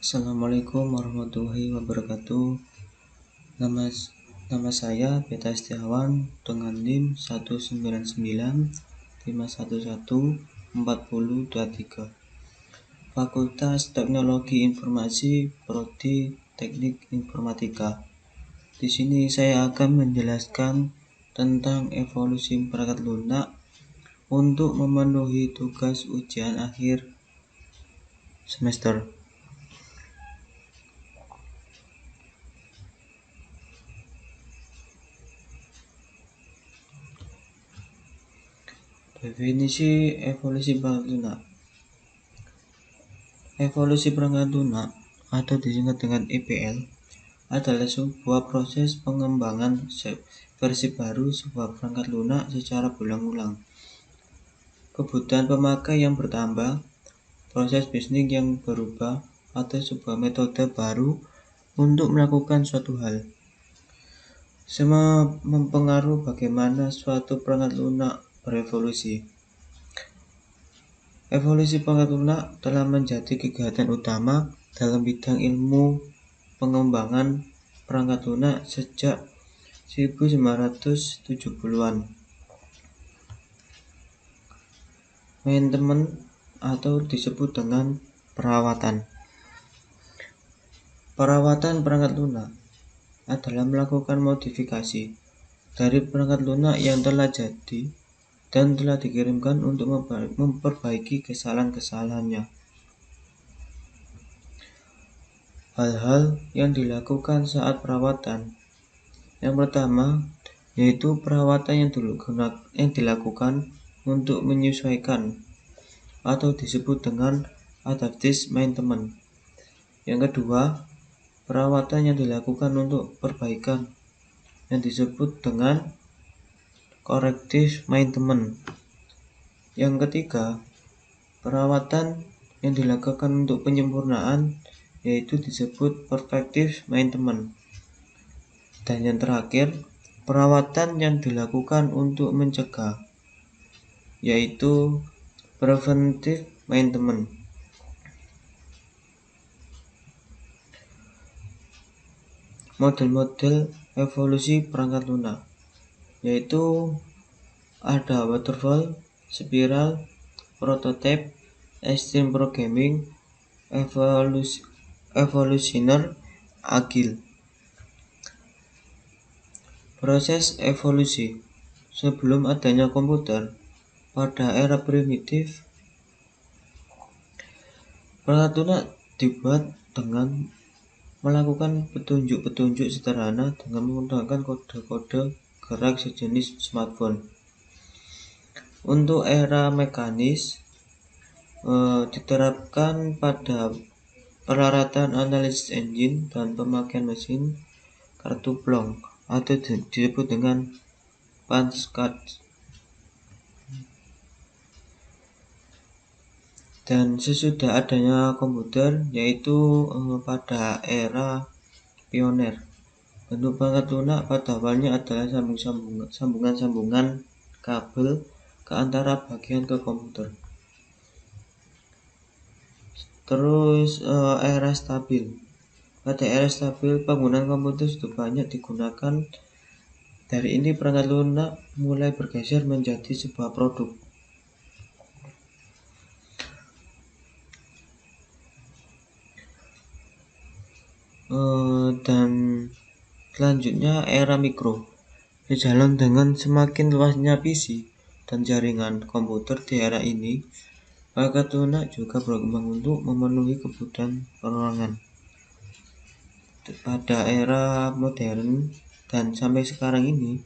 Assalamualaikum warahmatullahi wabarakatuh. Nama nama saya Beta Setiawan dengan NIM 199511403, Fakultas Teknologi Informasi Prodi Teknik Informatika. Di sini saya akan menjelaskan tentang evolusi perangkat lunak untuk memenuhi tugas ujian akhir semester. Definisi evolusi perangkat lunak. Evolusi perangkat lunak atau disingkat dengan EPL adalah sebuah proses pengembangan versi baru sebuah perangkat lunak secara berulang-ulang. Kebutuhan pemakai yang bertambah, proses bisnis yang berubah, atau sebuah metode baru untuk melakukan suatu hal. Semua mempengaruhi bagaimana suatu perangkat lunak berevolusi. Evolusi perangkat lunak telah menjadi kegiatan utama dalam bidang ilmu pengembangan perangkat lunak sejak 1970-an. Maintenance atau disebut dengan perawatan. Perawatan perangkat lunak adalah melakukan modifikasi dari perangkat lunak yang telah jadi dan telah dikirimkan untuk memperbaiki kesalahan-kesalahannya. Hal-hal yang dilakukan saat perawatan. Yang pertama, yaitu perawatan yang dilakukan untuk menyesuaikan atau disebut dengan adaptive maintenance. Yang kedua, perawatan yang dilakukan untuk perbaikan yang disebut dengan corrective maintenance. Yang ketiga, perawatan yang dilakukan untuk penyempurnaan yaitu disebut preventive maintenance. Dan yang terakhir, perawatan yang dilakukan untuk mencegah yaitu preventive maintenance. Model-model evolusi perangkat lunak yaitu ada waterfall, spiral, prototype, extreme programming, evolutioner, agile. Proses evolusi. Sebelum adanya komputer, pada era primitif, perangkat lunak dibuat dengan melakukan petunjuk-petunjuk sederhana dengan menggunakan kode-kode gerak sejenis smartphone. Untuk era mekanis, diterapkan pada peralatan analisis engine dan pemakaian mesin kartu plong atau disebut dengan punch card. Dan sesudah adanya komputer yaitu pada era pioner. Bentuk perangkat lunak pada awalnya adalah sambungan-sambungan kabel ke antara bagian ke komputer. Terus era stabil. Pada era stabil, penggunaan komputer sudah banyak digunakan. Dari ini perangkat lunak mulai bergeser menjadi sebuah produk. Dan selanjutnya era mikro. Sejalan dengan semakin luasnya PC dan jaringan komputer di era ini, perangkat lunak juga berkembang untuk memenuhi kebutuhan perorangan. Pada era modern dan sampai sekarang ini,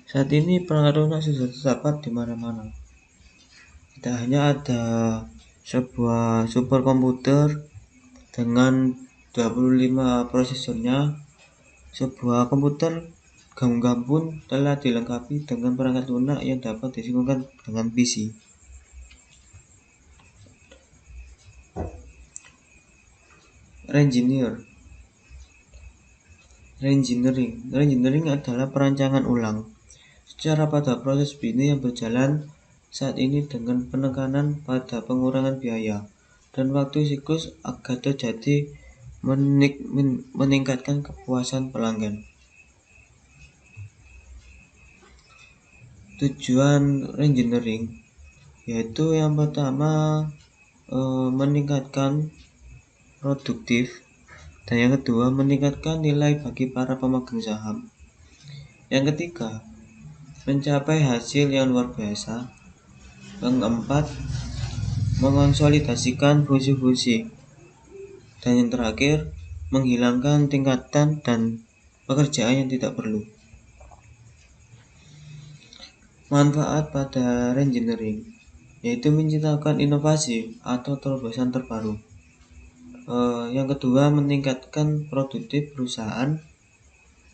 saat ini perangkat lunak sudah terdapat di mana-mana. Tidak hanya ada sebuah superkomputer dengan 25 prosesornya, sebuah komputer gabungan pun telah dilengkapi dengan perangkat lunak yang dapat disambungkan dengan PC. Reengineering adalah perancangan ulang secara pada proses bisnis yang berjalan saat ini dengan penekanan pada pengurangan biaya dan waktu siklus agar terjadi meningkatkan kepuasan pelanggan. Tujuan reengineering yaitu yang pertama meningkatkan produktif, dan yang kedua meningkatkan nilai bagi para pemegang saham. Yang ketiga, mencapai hasil yang luar biasa. Yang keempat, mengonsolidasikan fungsi-fungsi. Dan yang terakhir, menghilangkan tingkatan dan pekerjaan yang tidak perlu. Manfaat pada reengineering yaitu menciptakan inovasi atau terobosan terbaru. Yang kedua, meningkatkan produktif perusahaan.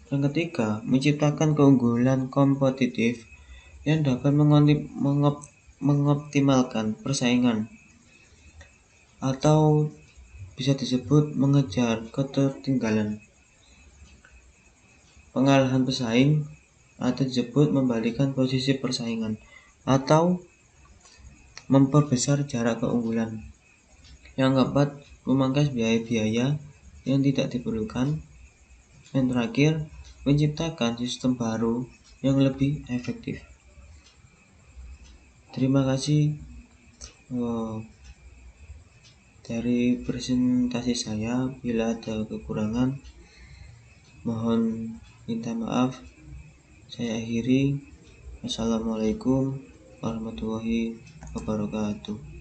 Yang ketiga, menciptakan keunggulan kompetitif yang dapat mengoptimalkan persaingan atau bisa disebut mengejar ketertinggalan, pengalahan pesaing, atau disebut membalikan posisi persaingan atau memperbesar jarak keunggulan. Yang keempat, memangkas biaya-biaya yang tidak diperlukan. Yang terakhir, menciptakan sistem baru yang lebih efektif. Terima kasih dari presentasi saya. Bila ada kekurangan, mohon minta maaf. Saya akhiri. Assalamualaikum warahmatullahi wabarakatuh.